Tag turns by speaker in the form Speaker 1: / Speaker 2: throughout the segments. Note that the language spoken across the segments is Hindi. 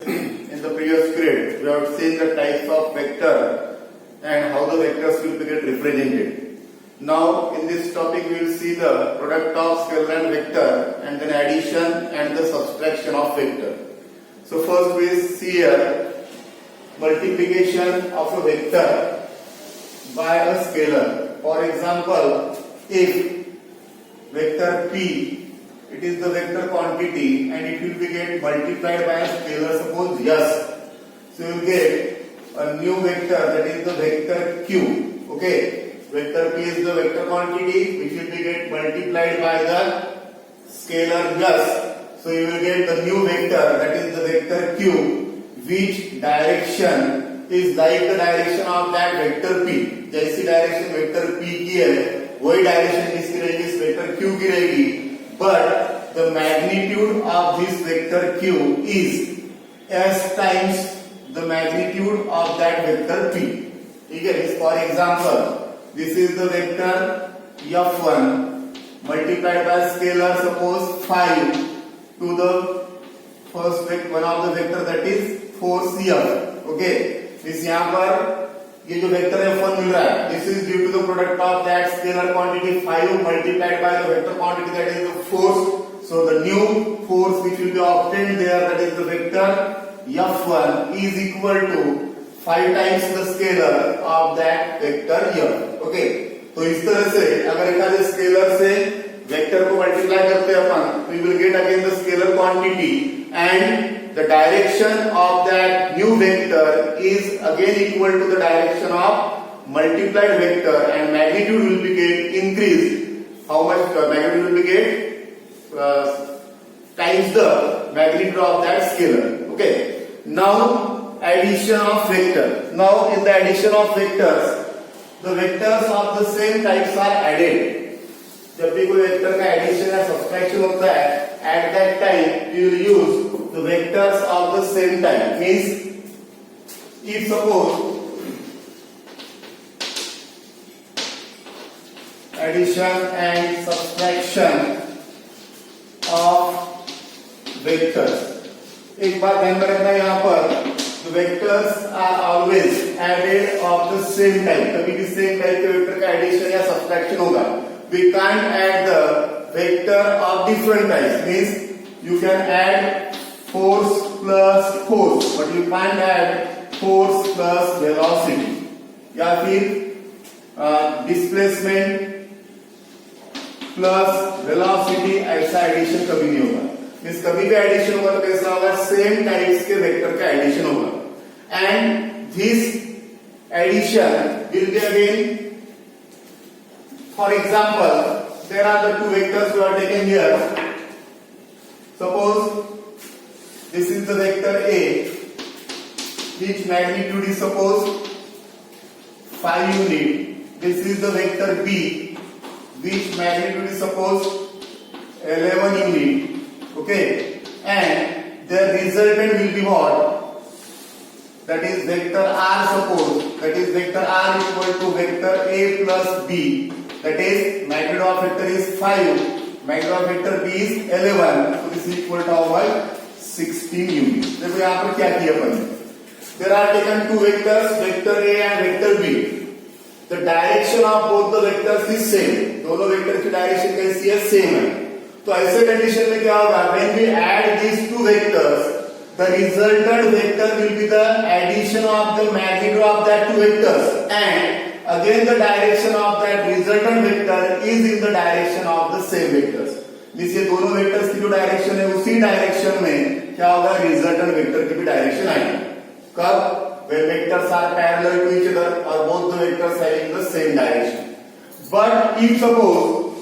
Speaker 1: In the previous period, we have seen the types of vector and how the vectors will be get represented. Now, in this topic, we will see the product of scalar and vector, and then addition and the subtraction of vector. So, first we see here multiplication of a vector by a scalar. For example, if vector p, it is the vector quantity and it will be get multiplied by a scalar, suppose yes. So you will get a new vector, that is the vector q. Okay, vector p is the vector quantity which will be get multiplied by the scalar yes. So you will get the new vector, that is the vector q, which direction is like the direction of that vector p. जैसी डायरेक्शन वेक्टर p की है वही डायरेक्शन किसकी रहेगी, इस वेक्टर q की रहेगी, but the magnitude of this vector q is s times the magnitude of that vector p. ठीक है, for example, this is the vector f1 multiplied by scalar, suppose 5 to the first vector, one of the vector, that is 4cf. Okay, इस यहाँ पर ये जो वेक्टर f1 मिल रहा है, this is due to the product of that scalar quantity 5 multiplied by the vector quantity, that is the force. So the new force which will be obtained there, that is the vector f1, is equal to 5 times the scalar of that vector f. Okay, तो इस तरह से अगर एक आधे स्केलर से वेक्टर को मल्टीप्लाई करते हैं अपन, तो we will get again the scalar quantity and the direction of that new vector is again equal to the direction of multiplied vector, and magnitude will be get increased. How much magnitude will be get? Times the magnitude of that scalar. Okay. Now addition of vector. Now in the addition of vectors, the vectors of the same types are added. जब भी कोई वेक्टर का एडिशन या सब्सट्रैक्शन होता है, at that time we will use the vectors of the same type. Means if suppose addition and subtraction of vectors, एक बात ध्यान में रखना, यहाँ पर the vectors are always added of the same type. कभी भी same type के वेक्टर का एडिशन या सब्सट्रैक्शन होगा. We can't add the vector of different types. Means you can add force plus force, but you can't add force plus velocity. या फिर displacement plus velocity, ऐसा एडिशन कभी नहीं होगा. मीन्स कभी भी एडिशन होगा तो कैसा होगा, सेम टाइप्स के वेक्टर का एडिशन होगा. And this addition will be again, for example, there are the two vectors we are taking here. Suppose this is the vector A, which magnitude is suppose 5 unit. This is the vector B, which magnitude is suppose 11 unit. Okay, and the resultant will be what? That is vector R, suppose that is vector R equal to vector A plus B. That is magnitude of vector is 5, magnitude of vector B is 11. So this is equal to our 16 units. देखो यहाँ पर क्या किया अपन, there are taken two vectors, vector A and vector B. The direction of both the vectors is same. दोनों वेक्टर की डायरेक्शन कैसी है, सेम है. तो ऐसे कंडीशन में क्या होगा, when we add these two vectors, the resultant vector will be the addition of the magnitude of that two vectors, and again the direction of that resultant vector is in the direction of the same vectors. Means ये दोनों वेक्टर्स की जो डायरेक्शन है उसी डायरेक्शन में क्या होगा, रिजल्टेंट वेक्टर की भी डायरेक्शन आएगी. कब, when vectors are parallel to each other or both the vectors are in the same direction. But if suppose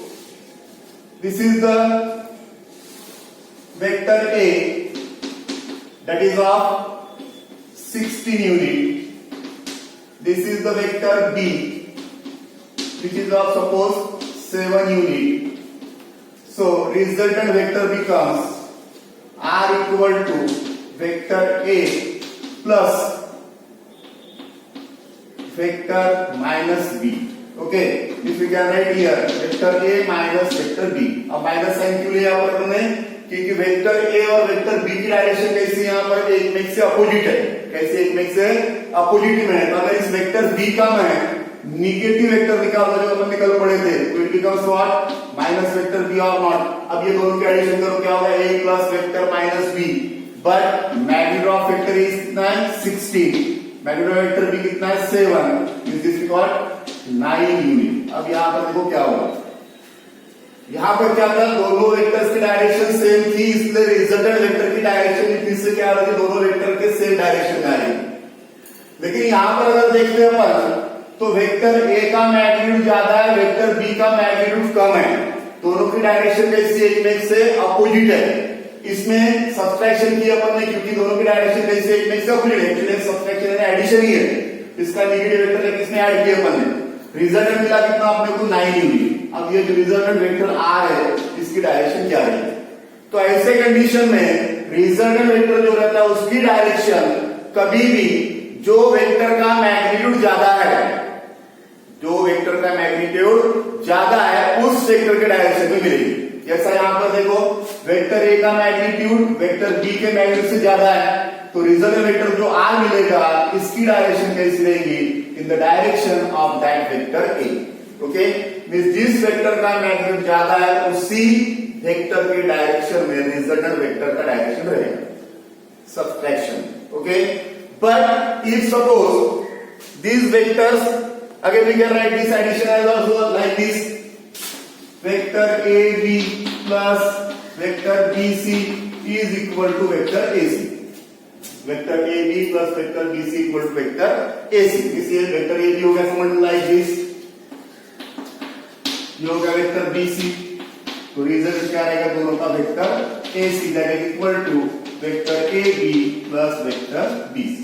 Speaker 1: this is the vector A, that is of 16 unit. This is the vector B, which is of suppose 7 unit. So resultant vector becomes R equal to vector A plus vector minus B. Okay, if we can write here vector A minus vector B. अब माइनस साइन क्यों लिया अपन ने, क्योंकि वेक्टर ए और वेक्टर बी की डायरेक्शन कैसी यहाँ पर एक में से अपोजिट है, कैसे एक में से अपोजिट में है। तो अगर इस वेक्टर बी का मैं निगेटिव वेक्टर निकालो जो अपन निकल पड़े थे, तो it becomes what, minus vector B और नॉट। अब ये दोनों की एडिशन करो क्या होगा, A plus vector minus B, but magnitude of vector is कितना है 16, मैग्नीट्यूड ऑफ वेक्टर बी कितना है 7, इज दिस रिकॉर्ड 9 यूनिट। अब यहाँ पर देखो क्या होगा, यहाँ पर क्या था, दोनों वेक्टर्स की डायरेक्शन सेम थी, इसलिए रिजल्टेंट वेक्टर की डायरेक्शन इतनी से क्या रही, दोनों वेक्टर के सेम डायरेक्शन में आएगी। लेकिन यहाँ पर अगर देखते हैं अपन तो वेक्टर ए का मैग्नीट्यूड ज्यादा है, वेक्टर बी का मैग्नीट्यूड कम है, दोनों की डायरेक्शन कैसी है, एक में से अपोजिट है। इसमें सब्ट्रैक्शन किया अपन ने क्योंकि दोनों की डायरेक्शन कैसी है, एक में से अपोजिट है, एक्चुअली सब्ट्रैक्शन यानी एडिशन ही है। इसका नेगेटिव वेक्टर लेके इसमें ऐड किया अपन ने, रिजल्टेंट मिला कितना अपने को 9 यूनिट। अब ये जो रिजल्टेंट वेक्टर आर है इसकी डायरेक्शन क्या है, तो ऐसे कंडीशन में रिजल्टेंट वेक्टर जो रहता है उसकी डायरेक्शन कभी भी जो वेक्टर का मैग्नीट्यूड ज्यादा है, जो वेक्टर का मैग्नीट्यूड ज्यादा है उस वेक्टर के डायरेक्शन में मिलेगी। जैसा यहां पर देखो वेक्टर ए का मैग्नीट्यूड वेक्टर बी के मैग्नीट्यूड से ज्यादा है, तो रिजल्टेंट वेक्टर जो आर मिलेगा इसकी डायरेक्शन कैसी रहेगी, in the direction of that vector A. Okay, जिस वेक्टर का मैग्नीट्यूड ज्यादा है उसी वेक्टर के डायरेक्शन में रिजल्टेंट वेक्टर का डायरेक्शन रहेगा, subtraction. Okay, but if suppose these vectors, again we can write this addition as also like this, vector AB plus vector BC is equal to vector AC, vector AB plus vector BC equal to vector AC। इसलिए vector AB हो गया समझ like this, ये होगा वेक्टर BC, तो रिजल्ट क्या रहेगा दोनों का vector AC that is equal to vector AB plus vector BC।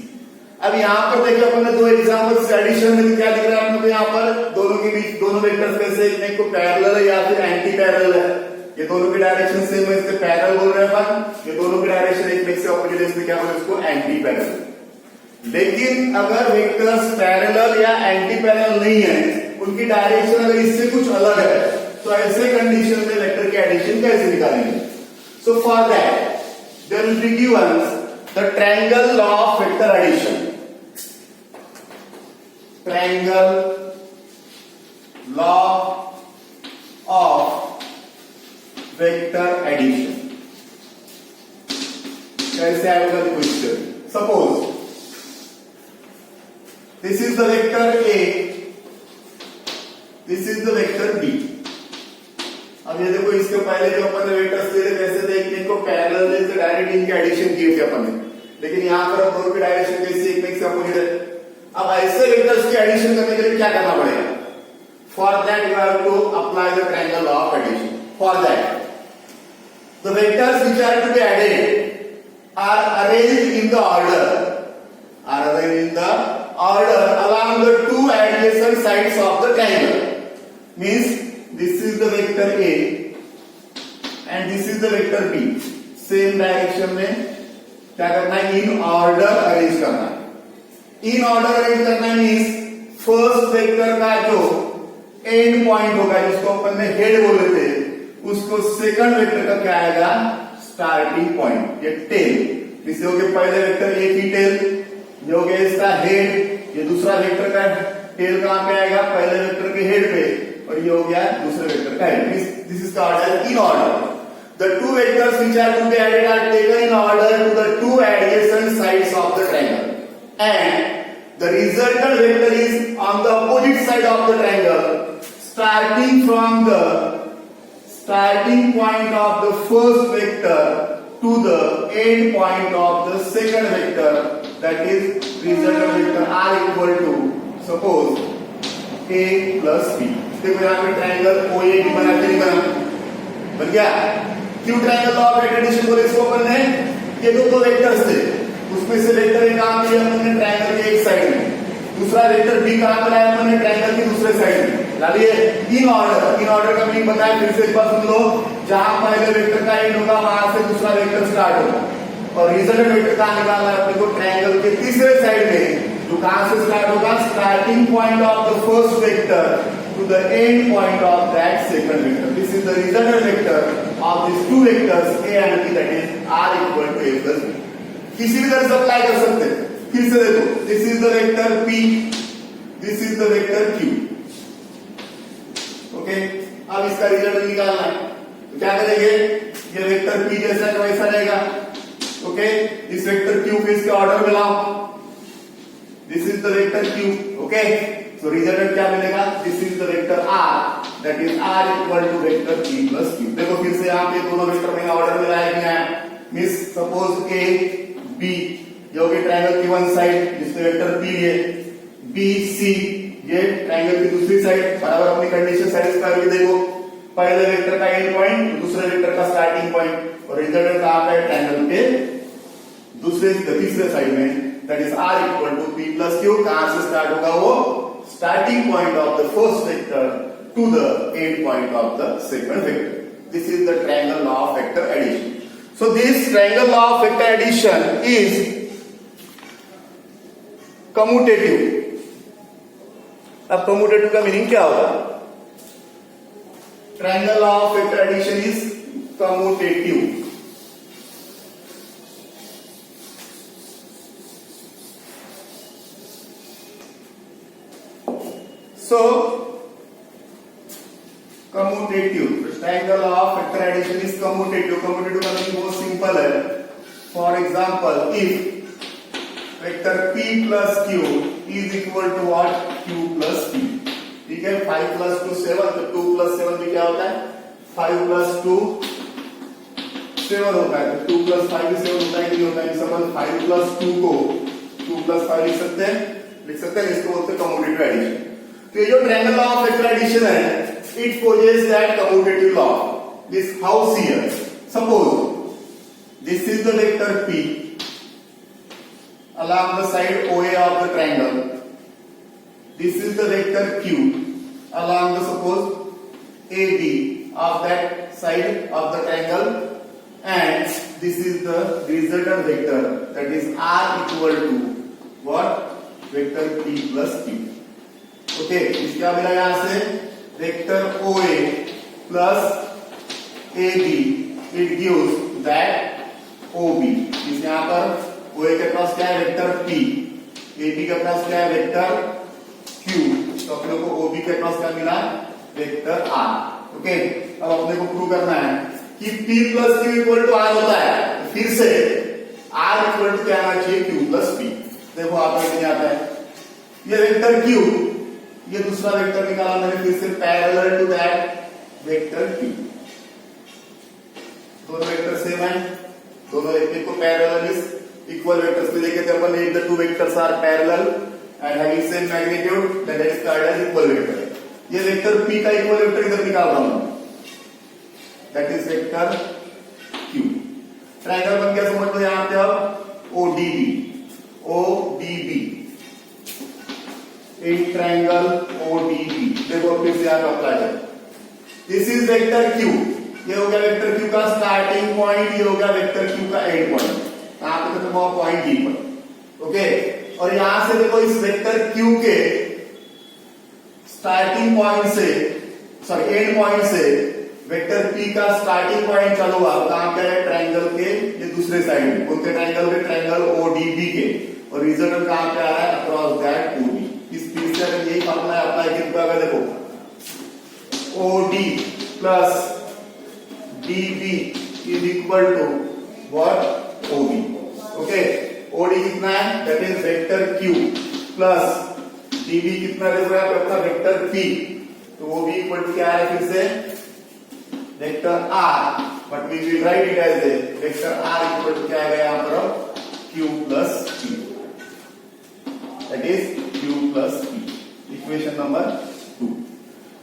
Speaker 1: अब यहाँ पर देखिए अपन ने दो एग्जांपल्स एडिशन में क्या दिख रहा है आपको, यहाँ पर दोनों के बीच दोनों वेक्टर्स में से एक को पैरेलल है या फिर एंटी पैरेलल है, ये दोनों की डायरेक्शन सेम है इसलिए पैरेलल बोल रहे हैं अपन, ये दोनों की डायरेक्शन एक में से अपोजिट है इसलिए क्या बोल रहे हैं इसको एंटी पैरेलल। लेकिन अगर वेक्टर्स पैरेलल या एंटी पैरेलल नहीं है, उनकी डायरेक्शन अगर इससे कुछ अलग है, तो ऐसे कंडीशन में वेक्टर की एडिशन कैसे निकालेंगे। So for that there will be given the triangle law of vector addition, triangle law of vector addition कैसे आएगा question. Suppose this is the vector A, this is the vector B. अब ये देखो इसके पहले जो अपन ने वेक्टर्स थे कैसे थे, इनको पैरेलल से डायरेक्ट इनके एडिशन किए थे अपन ने, लेकिन यहाँ पर दोनों की डायरेक्शन कैसी एक में से अपोजिट है। अब ऐसे वेक्टर्स की एडिशन करने के लिए क्या करना पड़ेगा, for that you have to apply the triangle law of addition. For that the vectors which are to be added are arranged in the order along the two adjacent sides of the triangle, means this is the vector A and this is the vector B, same direction में क्या करना है, इन ऑर्डर अरेंज करना है। इन ऑर्डर अरेंज करना मीन्स फर्स्ट वेक्टर का जो एंड पॉइंट होगा जिसको अपन ने हेड बोले थे, उसको सेकंड वेक्टर का क्या आएगा, स्टार्टिंग पॉइंट, ये टेल। जिससे हो गया पहले वेक्टर ए की टेल, ये हो गया इसका हेड, ये दूसरा वेक्टर का टेल कहां पे आएगा, पहले वेक्टर के हेड पे, और ये हो गया दूसरे वेक्टर का head. This is the order in order. The two vectors which are to be added are taken in order to the two adjacent sides of the triangle, and the resultant vector is on the opposite side of the triangle, starting from the starting point of the first vector to the end point of the second vector, that is resultant vector are equal to suppose a plus b। देखो यहाँ पे ट्रायंगल OAB बना के नहीं बन गया, क्यों ट्रायंगल लॉ ऑफ एडिशन बोले इसको अपन ने, ये दो वेक्टर्स थे, उसमें से वेक्टर ए कहां पे अपन ने ट्रायंगल के एक साइड में, दूसरा वेक्टर बी कहां पे लाया अपन ने ट्रायंगल के दूसरे साइड में डालिए। इन ऑर्डर का मीनिंग बताया फिर से एक बार सुन लो, जहां पहले वेक्टर का एंड होगा वहां से दूसरा वेक्टर स्टार्ट होगा, और रिजल्टेंट वेक्टर कहां निकालना है अपने को, ट्रायंगल के तीसरे साइड में जो कहां से स्टार्ट होगा, starting point of the first vector to the end point of that second vector. This is the resultant vector of these two vectors a and b, that is r equal to a plus b. किसी भी तरह से अप्लाई कर सकते हैं. फिर से देखो, this is the vector p, this is the vector q. Okay, अब इसका रिजल्ट निकालना है तो क्या करेंगे, ये वेक्टर p जैसा का वैसा रहेगा. ओके, इस वेक्टर q को इसके ऑर्डर में लाओ. This is the vector q. Okay, so result क्या मिलेगा, this is the vector r, that is r equal to vector p plus q. देखो फिर से यहाँ पे दोनों वेक्टर में ऑर्डर में लाया गया है. मींस सपोज a b ये हो गया ट्रायंगल की वन साइड जिसमें वेक्टर p है, b c ये ट्रायंगल की दूसरी साइड. बराबर अपनी कंडीशन सैटिस्फाई हुई. देखो पहले वेक्टर का एंड पॉइंट, दूसरे वेक्टर का स्टार्टिंग पॉइंट, और रिजल्ट कहां पे, ट्रायंगल के दूसरे तीसरे साइड में, that is r equal to p plus q. कहां से स्टार्ट होगा, वो starting point of the first vector to the end point of the second vector. This is the triangle law of vector addition. So this triangle law of vector addition is commutative. अब commutative का मीनिंग क्या होगा, triangle law of vector addition is commutative. So, commutative. The triangle of vector addition is commutative. Commutative का मीनिंग बहुत सिंपल है. For example, if vector p plus q is equal to what, q plus p. ठीक है, 5 plus 2 7, तो 2 plus 7 भी क्या होता है, 5 plus 2 7 होता है. तो 2 plus 5 भी 7 होता है, नहीं होता है. सपोज 5 plus 2 को 2 plus 5 लिख सकते हैं. इसको बोलते हैं commutative addition. तो ये जो triangle law of vector addition है, it poses that commutative law. This house here, suppose this is the vector p along the side OA of the triangle. This is the vector q along the suppose AB of that side of the triangle, and this is the resultant vector, that is r equal to what, vector p plus q. Okay, क्या मिला यहां से, vector OA plus AB, it gives that OB. इस यहां पर OA के पास क्या है, वेक्टर P, AB के पास क्या है, वेक्टर Q, तो अपने को OB के पास क्या मिला, वेक्टर R. ओके, अब अपने को प्रूव करना है कि P plus Q equal to R होता है. फिर से R इक्वल टू क्या आना चाहिए, Q प्लस P. देखो आप नहीं आता है, ये वेक्टर Q, ये दूसरा वेक्टर निकाला मैंने, फिर से parallel to that vector q. दोनों वेक्टर सेम है, दोनों एक को पैरेलल इज इक्वल वेक्टर्स में लेके थे अपन. The two vectors are parallel and having same magnitude, that is called as equal vector. ये वेक्टर p का इक्वल वेक्टर इधर निकाल रहा हूं, that is vector q. Triangle बन गया, समझ लो यहां पे अब ODB एक ट्रायंगल ODB. देखो फिर से यहां पे अप्लाई करें. दिस इज वेक्टर q, ये हो गया वेक्टर q का स्टार्टिंग पॉइंट, ये हो गया वेक्टर q का एंड पॉइंट. कहां पे खत्म हुआ, पॉइंट D पर. ओके, और यहां से देखो इस वेक्टर q के स्टार्टिंग पॉइंट से, सॉरी एंड पॉइंट से वेक्टर p का स्टार्टिंग पॉइंट चालू हुआ कहां पे है, ट्रायंगल के ये दूसरे साइड में. कौन से ट्रायंगल के, ट्रायंगल ODB के. और रिजल्ट कहां पे आ रहा है, अक्रॉस दैट OD. इस पीस से अगर यही फॉर्मूला अप्लाई किया अगर देखो, OD plus DB is equal to what, OB. Okay, OD कितना है, that is vector Q plus DB कितना देखो यहाँ पे अपना वेक्टर P, तो OB इक्वल टू क्या है, फिर से vector R, but we will write it as a vector R equal to क्या है यहाँ पर, Q plus P, that is Q plus P. Equation number 2.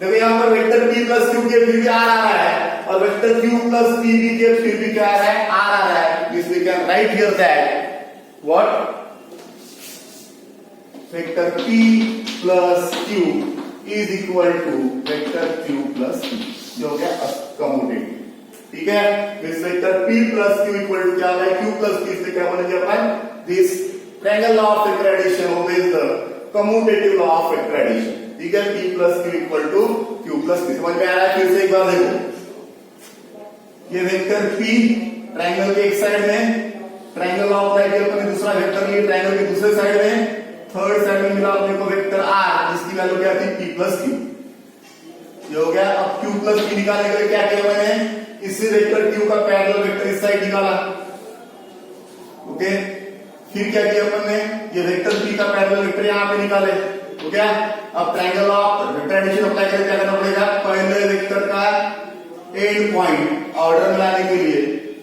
Speaker 1: देखो यहाँ पर वेक्टर P प्लस Q के फिर भी R आ रहा है, और वेक्टर Q प्लस P भी के फिर भी क्या आ रहा है, R आ रहा है. This we can write here that what, vector P plus Q is equal to vector Q plus P. जो हो गया कम्यूटेटिव. ठीक है, इस vector P plus Q equal to क्या है, Q प्लस P से क्या बनेगा अपन, this triangle law of vector addition obeys the commutative law of vector addition. ठीक है, p plus Q equal to Q plus p। समझ में आ रहा है? फिर से एक बार देखो, ये वेक्टर p ट्रायंगल के एक साइड में, ट्रायंगल लॉ अप्लाई किया अपने, दूसरा वेक्टर लिए ट्रायंगल के दूसरे साइड में, थर्ड साइड में मिला अपने को वेक्टर r जिसकी वैल्यू क्या थी p प्लस क्यू। ये हो गया। अब q प्लस p निकालने के लिए क्या किया मैंने, इसी वेक्टर q का पैरेलल वेक्टर इस साइड निकाला। ओके, फिर क्या किया अपन ने, ये वेक्टर p का पैरेलल वेक्टर यहां पे निकाले। हो गया। अब triangle of vector addition apply करके क्या करना पड़ेगा, पहले वेक्टर का एंड पॉइंट ऑर्डर में लाने के लिए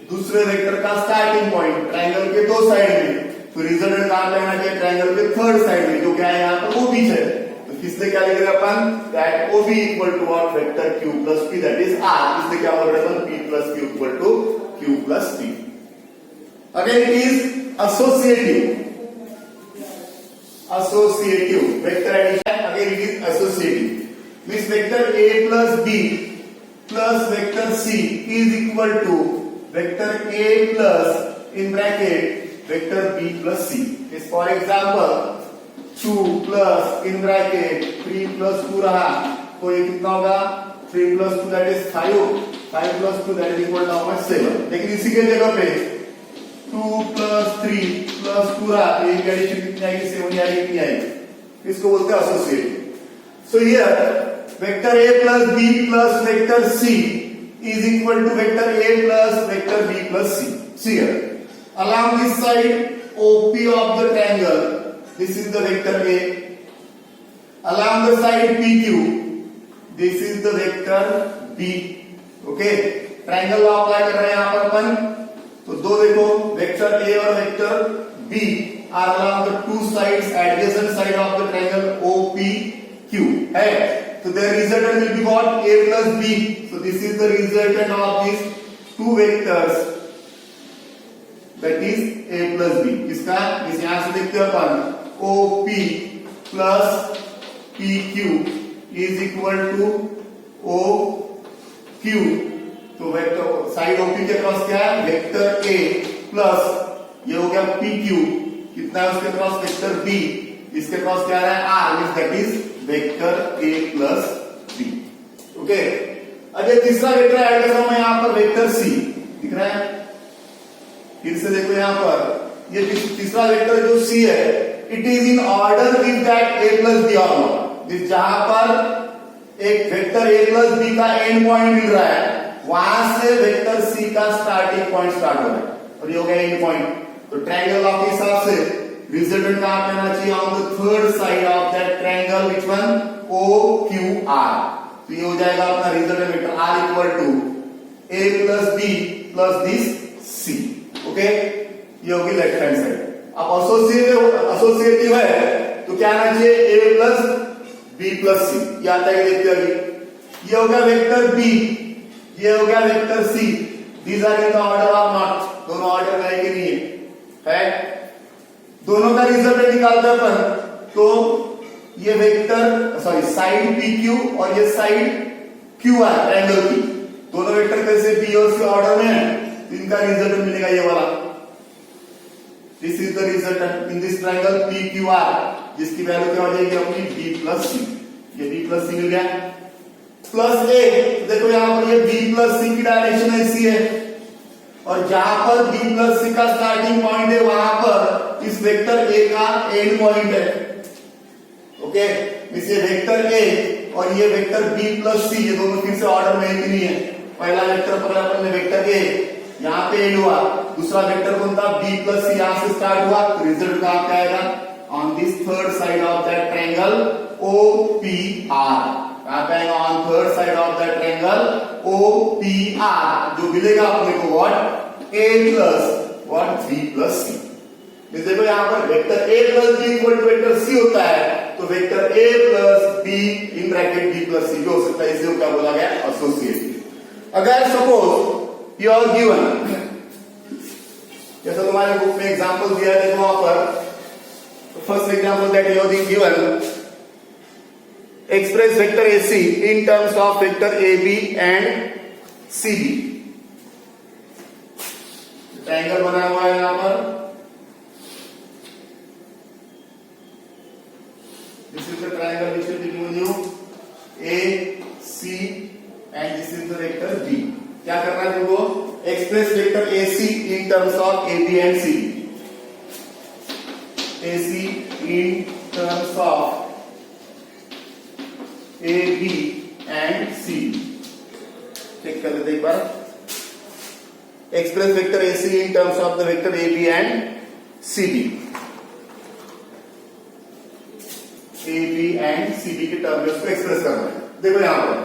Speaker 1: दूसरे वेक्टर का स्टार्टिंग पॉइंट ट्रायंगल के दो साइड में, तो रिजल्टेंट कहां पे आना चाहिए, ट्रायंगल के थर्ड साइड में, जो क्या है यहाँ पर OB है। तो किसने क्या लिख रहे अपन, that OB equal to what, vector q plus p, that is r। इसलिए क्या बोल रहे हैं, p plus q equal to q plus p। Again it is associative vector addition। again it is associative means vector a plus b plus vector c is equal to vector a plus in bracket vector b plus c is for example 2 plus in bracket 3 plus 2 रहा, तो ये कितना होगा, 3 plus 2 that is 5, 5 plus 2 that is equal to 7। लेकिन इसी के जगह पे 2 plus 3 plus 2 रहा, तो ये एडिशन कितनी आएगी, 7 आएगी, नहीं आएगी। इसको बोलते हैं associative. So here vector a plus b plus vector c is equal to vector a plus vector b plus c। See here, along this side OP of the triangle, this is the vector a, along the side PQ, this is the vector b। Okay, triangle law apply कर रहे हैं यहां पर अपन, तो दो देखो, वेक्टर a और vector b are along the two sides adjacent side of the triangle OPQ है, so their resultant will be what, a plus b। so this is the resultant of these two vectors, that is a plus b। किसका, इस यहां से देखते हैं अपन, OP plus PQ is equal to OQ। तो वेक्टर साइड OP के क्रॉस क्या है, वेक्टर A प्लस ये हो गया PQ, कितना है उसके क्रॉस, वेक्टर B, इसके क्रॉस क्या है R, means that is vector A plus B। Okay, अब ये तीसरा वेक्टर ऐड कर रहा हूं मैं यहां पर, वेक्टर C दिख रहा है, फिर से देखो यहां पर, ये तीसरा वेक्टर जो C है, it is in order with that A plus B और नॉट। जहां पर एक वेक्टर A प्लस B का एंड पॉइंट मिल रहा है, वहां से वेक्टर C का स्टार्टिंग पॉइंट स्टार्ट हो रहा है, और ये हो गया एंड पॉइंट। तो ट्रायंगल लॉ के हिसाब से रिजल्टेंट कहां पे आना चाहिए, on the third side of that triangle, which one, OQR। तो ये हो जाएगा अपना resultant vector R equal to A plus B plus this C। Okay, ये होगी लेफ्ट हैंड साइड। अब एसोसिएटिव है तो क्या आना चाहिए, A plus B plus C। ये आता है, देखते अभी, ये हो गया वेक्टर B, ये हो गया vector C। These are in the order of not, दोनों ऑर्डर में है कि नहीं है, दोनों का रिजल्ट निकालते हैं अपन, तो ये वेक्टर सॉरी साइड PQ और ये साइड QR ट्रायंगल की, दोनों वेक्टर कैसे B और C ऑर्डर में है, तो इनका रिजल्ट मिलेगा ये वाला। This is the result in this triangle PQR, जिसकी वैल्यू क्या हो जाएगी अपनी B प्लस C। ये B प्लस C मिल गया, प्लस A, देखो यहां पर ये B प्लस C की डायरेक्शन ऐसी है, और जहां पर B प्लस C का स्टार्टिंग पॉइंट है, वहां पर इस वेक्टर A का एंड पॉइंट है। ओके, इस ये वेक्टर A और ये वेक्टर B प्लस C, ये दोनों फिर से ऑर्डर में एक नहीं है। पहला वेक्टर पकड़ा अपन ने, वेक्टर A, यहाँ पे एंड हुआ, दूसरा वेक्टर कौन था, B प्लस C, यहां से स्टार्ट हुआ, तो रिजल्ट कहां पे आएगा, on this third side of that triangle OPR। कहां पे आएगा, on third side of that triangle OPR, जो मिलेगा अपने को what, A plus what, B plus C। देखो यहां पर vector A plus B equal to vector C होता है, तो vector A plus B in bracket B plus C भी हो सकता है, इसे क्या बोला गया, एसोसिएटिव। अगर सपोज यू आर गिवन, जैसा तुम्हारे बुक में एग्जांपल दिया है, देखो वहां पर first example that you are given, express vector AC in terms of vector AB and CB। Triangle बना हुआ है यहां पर, vector AC in terms of AB and CD. AC in terms of AB and CD. Check कर लेते एक बार. Express vector AC in terms of the vector AB and CD. AB and CD के टर्म में उसको एक्सप्रेस करना है. देखो यहां पर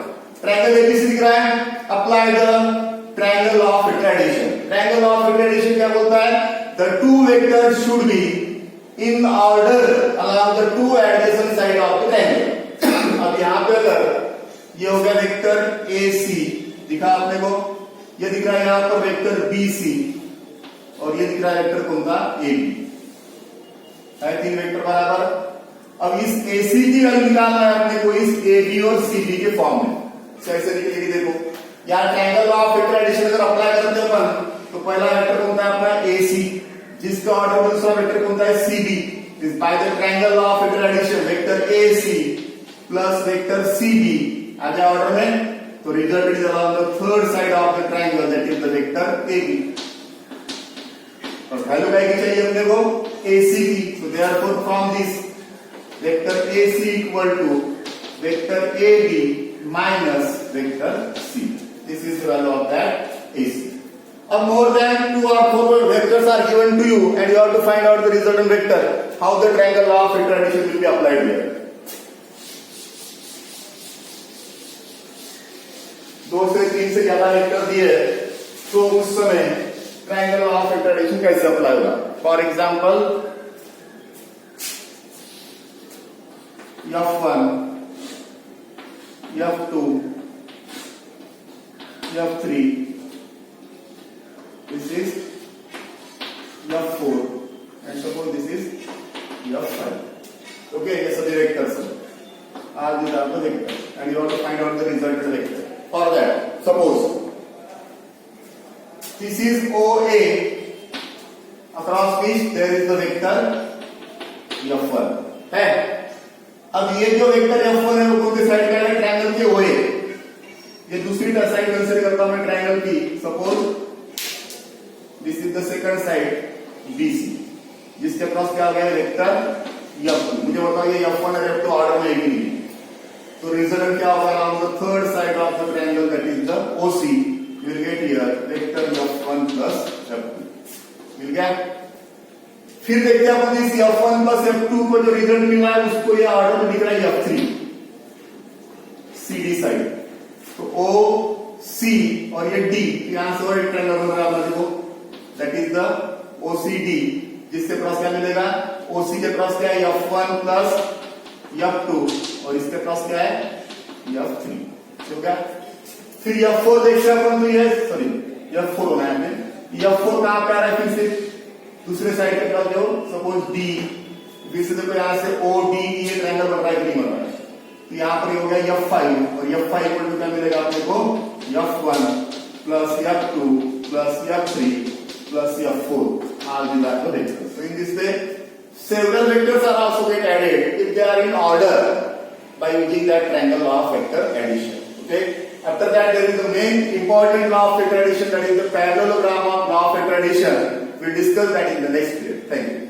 Speaker 1: ट्रायंगल एबीसी दिख रहा है. अप्लाई द ट्रायंगल ऑफ रिट्रेडिशन. ट्रायंगल ऑफ रिट्रेडिशन क्या बोलता है? The two vectors should be in order along the two adjacent side of the triangle. अब यहां पे अगर ये हो गया वेक्टर AC दिखा आपने को, ये दिख रहा है यहां पर वेक्टर BC और ये दिख रहा है वेक्टर कौन सा? AB है. तीन वेक्टर बराबर. अब इस AC की वैल्यू निकालना है अपने को इस AB और CD के फॉर्म में. कैसे निकलेगी देखो. यार ट्रायंगल ऑफ रिट्रेडिशन अगर अप्लाई करते हैं अपन तो पहला वेक्टर कौन था अपना AC, जिसका ऑर्डर में दूसरा वेक्टर कौन सा है? CD. इस बाय द ट्रायंगल ऑफ रिट्रेडिशन vector AC plus vector CD आ जाए ऑर्डर में, तो result is along the third side of the triangle that is the vector AB. और वैल्यू क्या चाहिए अपने को? AC की. So therefore from this vector AC equal to vector AB minus vector C. This is the value of that AC. अब more than 2 or 4 vectors are given to you and you have to find out the resultant vector. How the triangle of retradation will be applied here? दो से तीन से ज्यादा वेक्टर दिए तो उस समय ट्रायंगल ऑफ रिट्रेडिशन कैसे अप्लाई होगा? For example F1, F2, F3, this is F4 and suppose this is F5. Okay, ये सभी वेक्टर्स हैं. आज these are the vectors and you have to find out the resultant vector. For that, suppose this is OA across which there is the vector F1 है. अब ये जो वेक्टर F1 है वो कौन सी साइड का है? ट्रायंगल के OA. ये दूसरी साइड कंसीडर करता हूं मैं ट्रायंगल की. Suppose this is the second side BC, जिसके पास क्या आ गया वेक्टर F2. मुझे बताओ ये F1 और F2 ऑर्डर में एक ही नहीं. तो रिजल्ट क्या होगा? On the third side of the triangle that is the OC you will get here vector F1 plus F2. मिल गया. फिर देखते हैं अपन इस F1 plus F2 को जो रिजल्ट मिला है उसको ये ऑर्डर में दिख रहा है F3 CD साइड. तो OC और ये D यहां से और एक ट्रायंगल बन रहा है देखो दैट इज द OCD, जिसके क्रॉस क्या मिलेगा? OC के क्रॉस क्या है? F1 plus F2 और इसके क्रॉस क्या है? F3. ठीक है. फिर F4 देखते हैं अपन तो ये सॉरी F4 होना है. F4 कहां पे आ रहा है? फिर से दूसरे साइड के पास जो सपोज D, से देखो यहां से OD ये ट्रायंगल बन रहा है कि नहीं बन रहा है? तो यहां पर ये हो गया F5 और F5 इक्वल टू क्या मिलेगा आपने को? F1 plus F2 plus F3 plus F4 all these are the vectors. So in this way several vectors are also get added if they are in order by using that triangle of vector addition. Okay. After that there is the main important law of vector addition, that is the parallelogram of law of vector addition. We'll discuss that in the next period. Thank you.